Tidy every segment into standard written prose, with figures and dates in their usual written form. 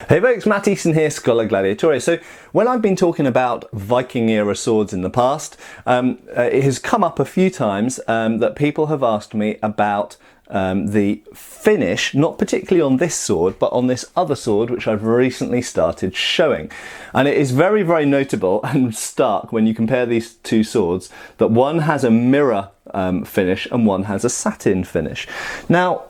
Hey folks, Matt Easton here, Scholar Gladiatore. So when I've been talking about Viking era swords in the past, it has come up a few times that people have asked me about the finish, not particularly on this sword, but on this other sword which I've recently started showing. And it is very, very notable and stark when you compare these two swords that one has a mirror finish and one has a satin finish. Now,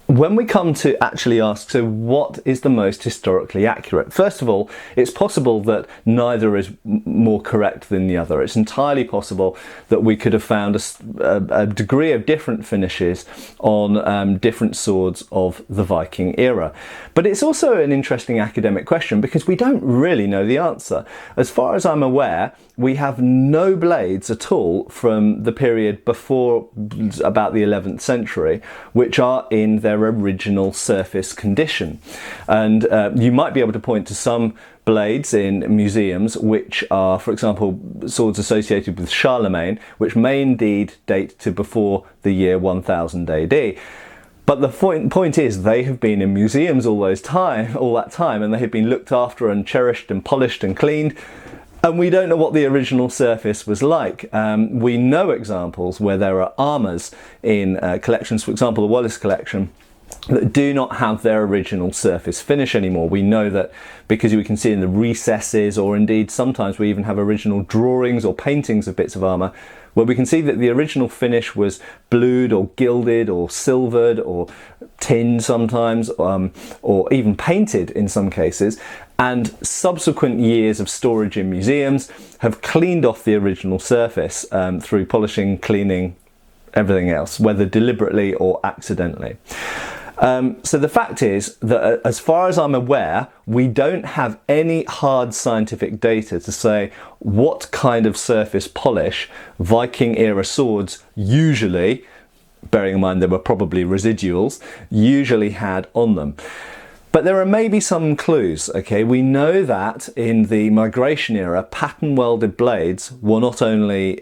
when we come to actually ask, so what is the most historically accurate? First of all, it's possible that neither is more correct than the other. It's entirely possible that we could have found a degree of different finishes on different swords of the Viking era. But it's also an interesting academic question because we don't really know the answer. As far as I'm aware, we have no blades at all from the period before about the 11th century, which are in their original surface condition. And you might be able to point to some blades in museums which are, for example, swords associated with Charlemagne, which may indeed date to before the year 1000 AD. But the point is, they have been in museums all that time, and they have been looked after and cherished and polished and cleaned. And we don't know what the original surface was like. We know examples where there are armours in collections, for example, the Wallace collection, that do not have their original surface finish anymore. We know that because we can see in the recesses, or indeed sometimes we even have original drawings or paintings of bits of armour, where we can see that the original finish was blued or gilded or silvered or tinned sometimes, or even painted in some cases. And subsequent years of storage in museums have cleaned off the original surface through polishing, cleaning, everything else, whether deliberately or accidentally. So the fact is that as far as I'm aware, we don't have any hard scientific data to say what kind of surface polish Viking era swords usually, bearing in mind there were probably residuals, usually had on them. But there are maybe some clues, okay? We know that in the migration era, pattern welded blades were not only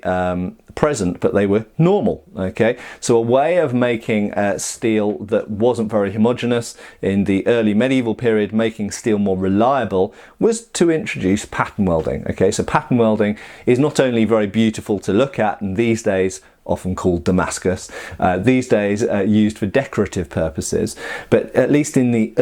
present, but they were normal, okay? So a way of making steel that wasn't very homogeneous in the early medieval period, making steel more reliable, was to introduce pattern welding, okay? So pattern welding is not only very beautiful to look at, and these days often called Damascus, these days used for decorative purposes, but at least in the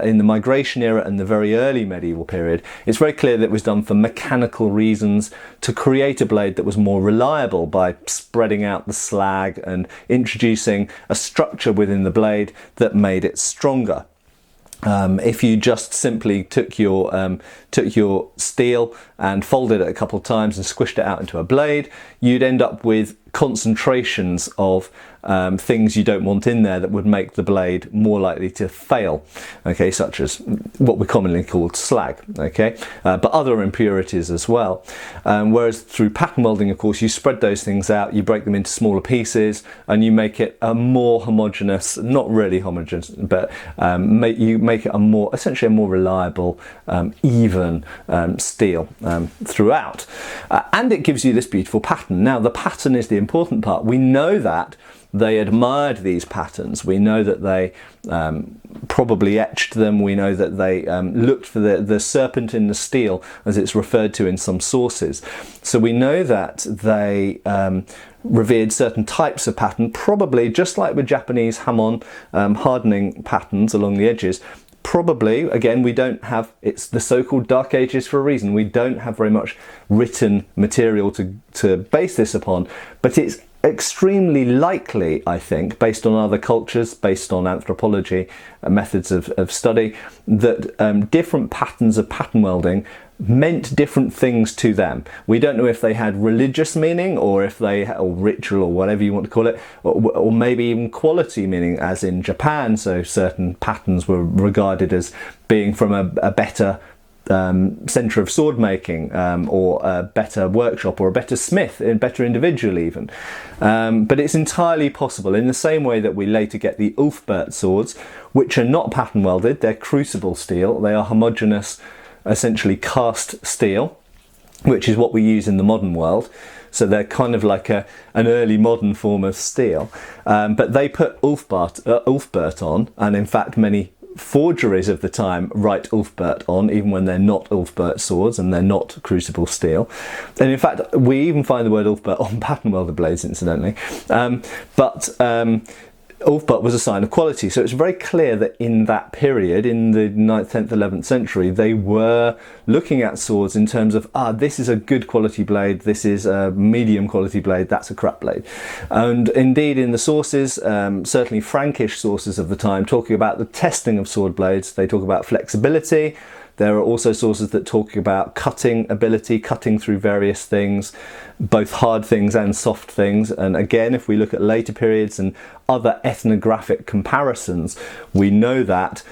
in the migration era and the very early medieval period, it's very clear that it was done for mechanical reasons, to create a blade that was more reliable by spreading out the slag and introducing a structure within the blade that made it stronger. If you just simply took your steel and folded it a couple of times and squished it out into a blade, you'd end up with concentrations of things you don't want in there that would make the blade more likely to fail, okay, such as what we commonly call slag, okay, but other impurities as well. Whereas through pattern welding, of course, you spread those things out, you break them into smaller pieces, and you make it a more homogeneous, not really homogeneous, but you make it essentially a more reliable, even steel throughout. And it gives you this beautiful pattern. Now, the pattern is the important part. We know that they admired these patterns. We know that they probably etched them. We know that they looked for the serpent in the steel, as it's referred to in some sources. So we know that they revered certain types of pattern, probably just like with Japanese hamon hardening patterns along the edges. Probably, again, we don't have, it's the so-called Dark Ages for a reason. We don't have very much written material to base this upon, but it's extremely likely, I think, based on other cultures, based on anthropology, methods of study, that different patterns of pattern welding meant different things to them. We don't know if they had religious meaning, or if or ritual, or whatever you want to call it, or maybe even quality meaning, as in Japan. So certain patterns were regarded as being from a better centre of sword making, or a better workshop, or a better smith, a better individual even. But it's entirely possible, in the same way that we later get the Ulfbert swords, which are not pattern welded, they're crucible steel, they are homogeneous, essentially cast steel, which is what we use in the modern world. So they're kind of like an early modern form of steel. But they put Ulfbert on, and in fact many forgeries of the time write Ulfbert on, even when they're not Ulfbert swords and they're not crucible steel. And in fact, we even find the word Ulfbert on pattern welded blades, incidentally. Ulfbert was a sign of quality, so it's very clear that in that period, in the 9th, 10th, 11th century, they were looking at swords in terms of, this is a good quality blade, this is a medium quality blade, that's a crap blade. And indeed in the sources, certainly Frankish sources of the time, talking about the testing of sword blades, they talk about flexibility. There are also sources that talk about cutting ability, cutting through various things, both hard things and soft things. And again, if we look at later periods and other ethnographic comparisons, we know that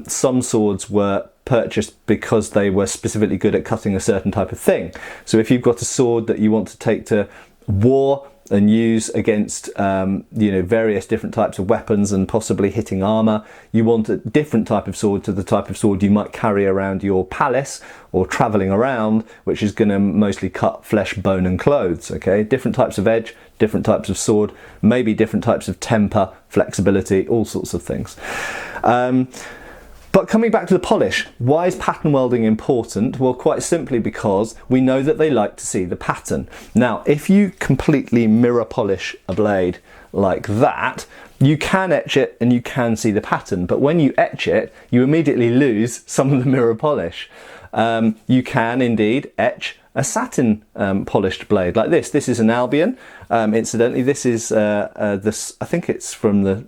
some swords were purchased because they were specifically good at cutting a certain type of thing. So if you've got a sword that you want to take to war and use against various different types of weapons and possibly hitting armor, you want a different type of sword to the type of sword you might carry around your palace or traveling around, which is going to mostly cut flesh, bone and clothes. Okay, different types of edge, different types of sword, maybe different types of temper, flexibility, all sorts of things. But coming back to the polish, why is pattern welding important? Well, quite simply because we know that they like to see the pattern. Now, if you completely mirror polish a blade like that, you can etch it and you can see the pattern. But when you etch it, you immediately lose some of the mirror polish. You can indeed etch a satin polished blade like this. This is an Albion. Incidentally, this is I think it's from the...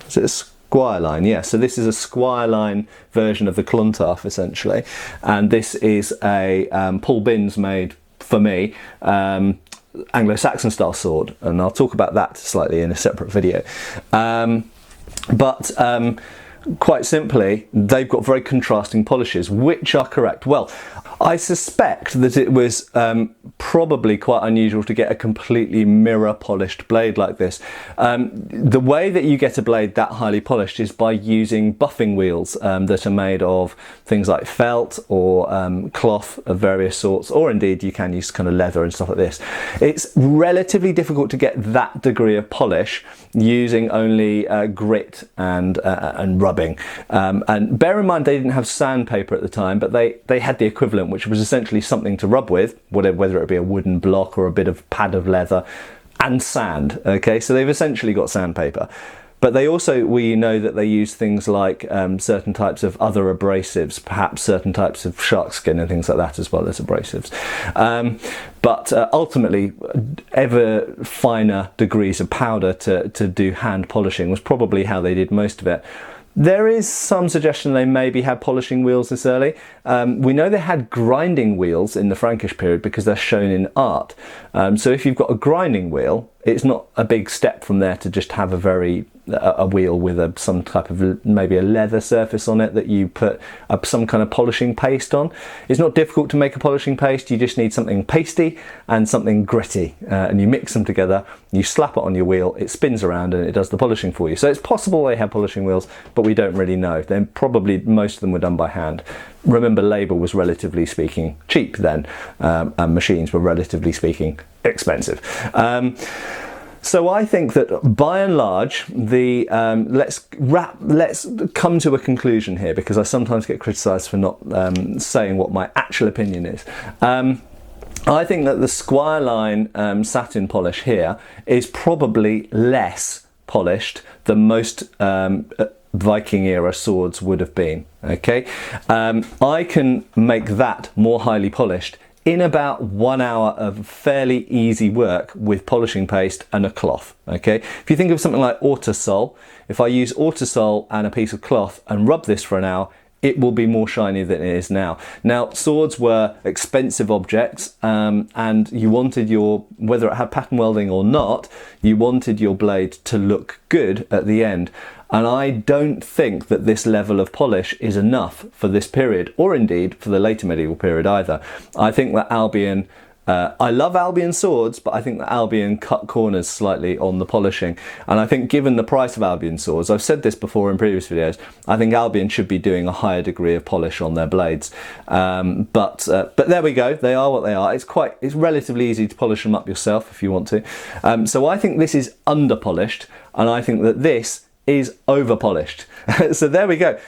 Is it a Squire line? Yeah, so this is a Squire line version of the Clontarf essentially, and this is a Paul Binns made for me anglo-saxon style sword, and I'll talk about that slightly in a separate video. Quite simply, they've got very contrasting polishes, which are correct. Well, I suspect that it was probably quite unusual to get a completely mirror polished blade like this. The way that you get a blade that highly polished is by using buffing wheels that are made of things like felt or cloth of various sorts, or indeed you can use kind of leather and stuff like this. It's relatively difficult to get that degree of polish using only grit and rubbing. And bear in mind, they didn't have sandpaper at the time, but they had the equivalent, which was essentially something to rub with, whether it be a wooden block or a bit of pad of leather, and sand. Okay, so they've essentially got sandpaper. But they also, we know that they use things like certain types of other abrasives, perhaps certain types of shark skin and things like that, as well as abrasives. But ultimately, ever finer degrees of powder to do hand polishing was probably how they did most of it. There is some suggestion they maybe had polishing wheels this early. We know they had grinding wheels in the Frankish period because they're shown in art. So if you've got a grinding wheel, it's not a big step from there to just have a wheel with some type of maybe a leather surface on it that you put some kind of polishing paste on. It's not difficult to make a polishing paste. You just need something pasty and something gritty, and you mix them together, you slap it on your wheel, it spins around and it does the polishing for you. So it's possible they have polishing wheels, but we don't really know. Then probably most of them were done by hand. Remember, labour was relatively speaking cheap then, and machines were relatively speaking expensive. So I think that by and large, let's come to a conclusion here, because I sometimes get criticised for not saying what my actual opinion is. I think that the Squire line satin polish here is probably less polished than most Viking era swords would have been. Okay, I can make that more highly polished in about 1 hour of fairly easy work with polishing paste and a cloth. Okay, if you think of something like Autosol, if I use Autosol and a piece of cloth and rub this for an hour, it will be more shiny than it is now. Now, swords were expensive objects, and you wanted whether it had pattern welding or not, you wanted your blade to look good at the end. And I don't think that this level of polish is enough for this period, or indeed for the later medieval period either. I think that Albion, I love Albion swords, but I think that Albion cut corners slightly on the polishing. And I think given the price of Albion swords, I've said this before in previous videos, I think Albion should be doing a higher degree of polish on their blades. But there we go, they are what they are. It's relatively easy to polish them up yourself if you want to. So I think this is under polished, and I think that this is over polished. So there we go.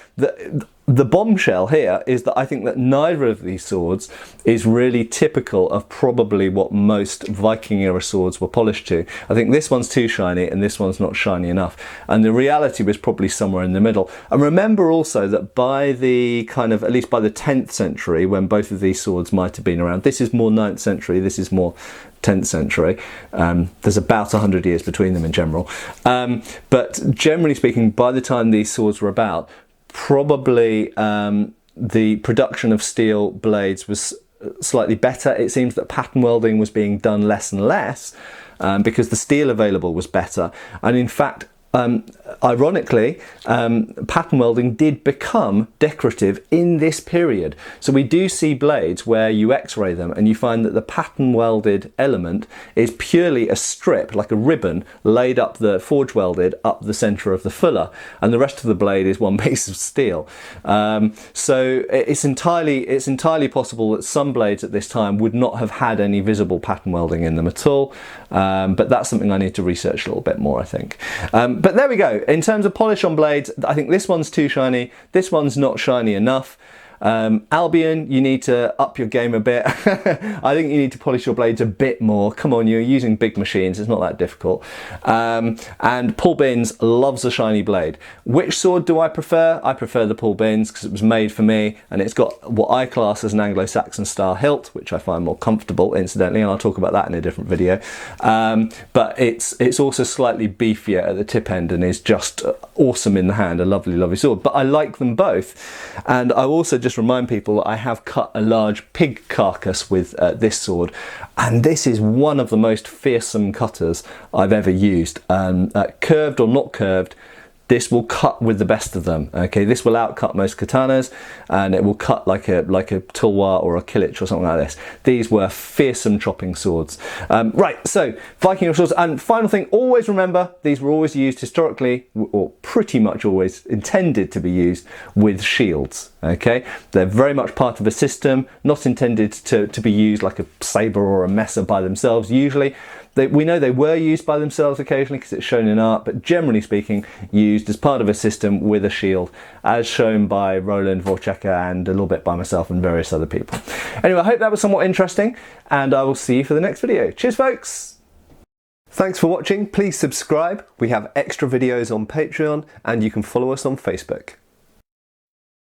The bombshell here is that I think that neither of these swords is really typical of probably what most Viking era swords were polished to. I think this one's too shiny and this one's not shiny enough. And the reality was probably somewhere in the middle. And remember also that by the kind of, at least by the 10th century, when both of these swords might have been around, this is more 9th century, this is more 10th century. There's about 100 years between them in general. But generally speaking, by the time these swords were about, probably the production of steel blades was slightly better. It seems that pattern welding was being done less and less because the steel available was better. And in fact, ironically, pattern welding did become decorative in this period. So we do see blades where you x-ray them and you find that the pattern welded element is purely a strip, like a ribbon, laid up the forge welded up the center of the fuller, and the rest of the blade is one piece of steel. So it's entirely possible that some blades at this time would not have had any visible pattern welding in them at all, but that's something I need to research a little bit more, I think. But there we go. In terms of polish on blades, I think this one's too shiny. This one's not shiny enough. Albion, you need to up your game a bit. I think you need to polish your blades a bit more. Come on, you're using big machines, it's not that difficult. And Paul Binns loves a shiny blade. Which sword do I prefer? I prefer the Paul Binns because it was made for me and it's got what I class as an Anglo-Saxon style hilt, which I find more comfortable, incidentally, and I'll talk about that in a different video. But it's also slightly beefier at the tip end and is just awesome in the hand, a lovely, lovely sword. But I like them both, and I also just remind people that I have cut a large pig carcass with this sword, and this is one of the most fearsome cutters I've ever used. Curved or not curved, this will cut with the best of them. Okay, this will outcut most katanas, and it will cut like a tulwar or a kilich or something like this. These were fearsome chopping swords. Right, so Viking era swords. And final thing, always remember these were always used historically, or pretty much always intended to be used with shields. Okay, they're very much part of a system, not intended to be used like a saber or a messer by themselves. Usually, we know they were used by themselves occasionally because it's shown in art, but generally speaking, used as part of a system with a shield, as shown by Roland Vorcheka and a little bit by myself and various other people. Anyway, I hope that was somewhat interesting, and I will see you for the next video. Cheers, folks! Thanks for watching. Please subscribe. We have extra videos on Patreon, and you can follow us on Facebook.